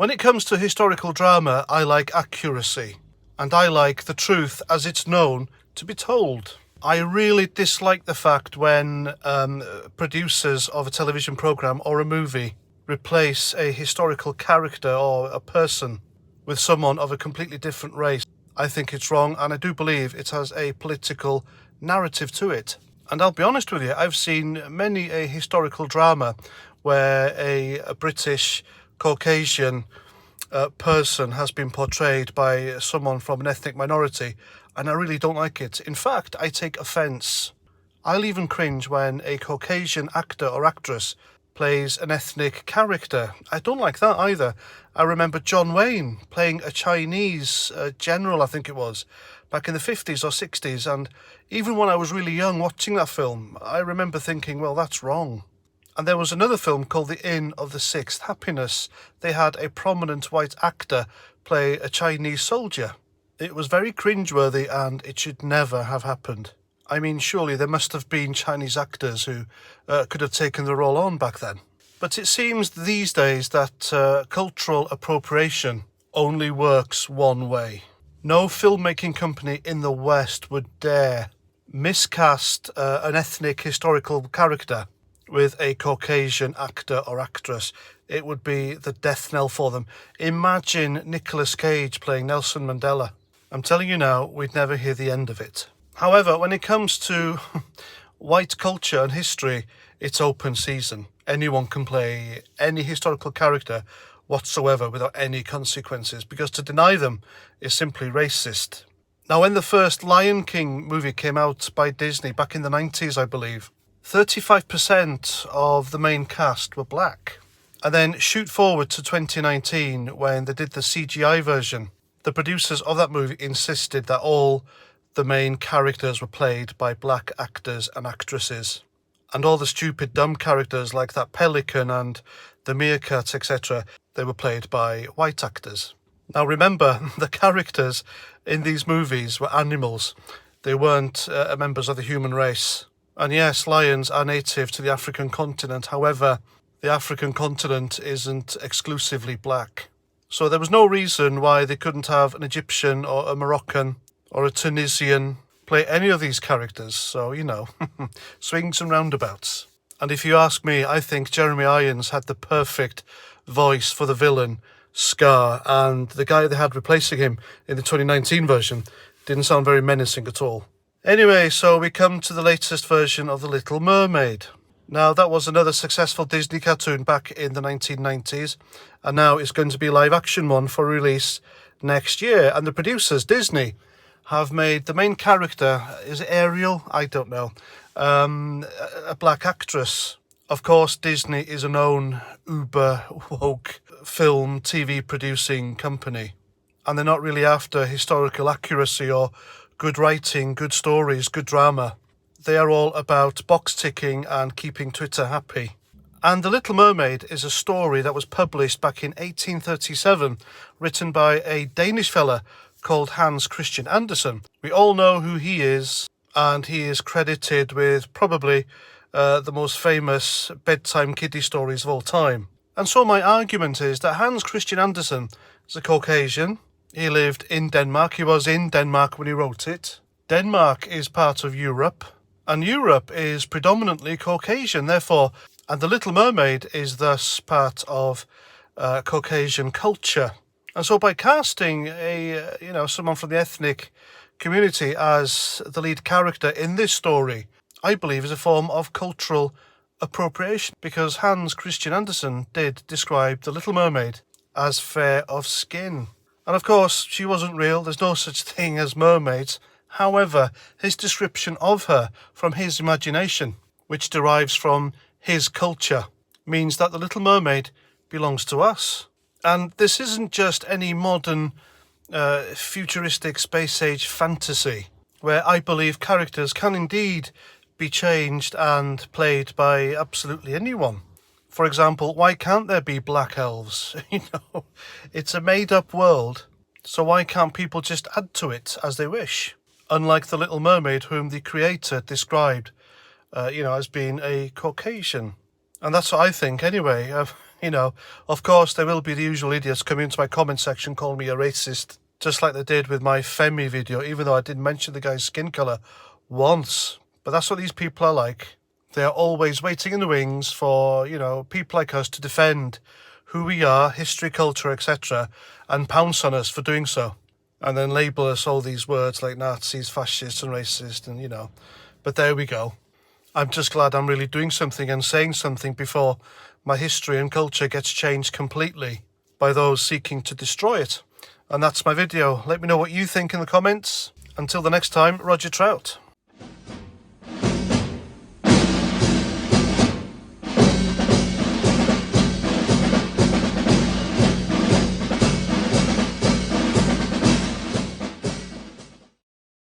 When it comes to historical drama, I like accuracy, and I like the truth as it's known to be told. I really dislike the fact when producers of a television programme or a movie replace a historical character or a person with someone of a completely different race. I think it's wrong, and I do believe it has a political narrative to it. And I'll be honest with you, I've seen many a historical drama where a British Caucasian person has been portrayed by someone from an ethnic minority, and I really don't like it. In fact, I take offence. I'll even cringe when a Caucasian actor or actress plays an ethnic character. I don't like that either. I remember John Wayne playing a Chinese general, I think it was, back in the 50s or 60s, and even when I was really young watching that film, I remember thinking, well, that's wrong. And there was another film called The Inn of the Sixth Happiness. They had a prominent white actor play a Chinese soldier. It was very cringeworthy, and it should never have happened. I mean, surely there must have been Chinese actors who could have taken the role on back then. But it seems these days that cultural appropriation only works one way. No filmmaking company in the West would dare miscast an ethnic historical character with a Caucasian actor or actress. It would be the death knell for them. Imagine Nicolas Cage playing Nelson Mandela. I'm telling you now, we'd never hear the end of it. However, when it comes to white culture and history, it's open season. Anyone can play any historical character whatsoever without any consequences, because to deny them is simply racist. Now, when the first Lion King movie came out by Disney back in the 90s, I believe, 35% of the main cast were black. And then shoot forward to 2019 when they did the CGI version. The producers of that movie insisted that all the main characters were played by black actors and actresses. And all the stupid dumb characters like that pelican and the meerkat, etc., they were played by white actors. Now remember, the characters in these movies were animals. They weren't members of the human race. And yes, lions are native to the African continent. However, the African continent isn't exclusively black. So there was no reason why they couldn't have an Egyptian or a Moroccan or a Tunisian play any of these characters. So, you know, swings and roundabouts. And if you ask me, I think Jeremy Irons had the perfect voice for the villain, Scar, and the guy they had replacing him in the 2019 version didn't sound very menacing at all. Anyway, so we come to the latest version of The Little Mermaid. Now, that was another successful Disney cartoon back in the 1990s, and now it's going to be a live-action one for release next year. And the producers, Disney, have made the main character, is it Ariel? I don't know, a black actress. Of course, Disney is a known uber-woke film, TV producing company, and they're not really after historical accuracy or good writing, good stories, good drama. They are all about box ticking and keeping Twitter happy. And The Little Mermaid is a story that was published back in 1837, written by a Danish fella called Hans Christian Andersen. We all know who he is, and he is credited with probably the most famous bedtime kiddie stories of all time. And so my argument is that Hans Christian Andersen is a Caucasian. He lived in Denmark. He was in Denmark when he wrote it. Denmark is part of Europe, and Europe is predominantly Caucasian, therefore, and The Little Mermaid is thus part of Caucasian culture. And so by casting someone from the ethnic community as the lead character in this story, I believe is a form of cultural appropriation, because Hans Christian Andersen did describe The Little Mermaid as fair of skin. And of course, she wasn't real. There's no such thing as mermaids. However, his description of her from his imagination, which derives from his culture, means that The Little Mermaid belongs to us. And this isn't just any modern futuristic space age fantasy, where I believe characters can indeed be changed and played by absolutely anyone. For example, why can't there be black elves? It's a made-up world, so why can't people just add to it as they wish? Unlike The Little Mermaid, whom the creator described, as being a Caucasian. And that's what I think anyway. You know, of course, there will be the usual idiots coming into my comment section calling me a racist, just like they did with my Femi video, even though I didn't mention the guy's skin colour once. But that's what these people are like. They are always waiting in the wings for, you know, people like us to defend who we are, history, culture, etc., and pounce on us for doing so. And then label us all these words like Nazis, fascists and racist, and, you know. But there we go. I'm just glad I'm really doing something and saying something before my history and culture gets changed completely by those seeking to destroy it. And that's my video. Let me know what you think in the comments. Until the next time, Roger Trout.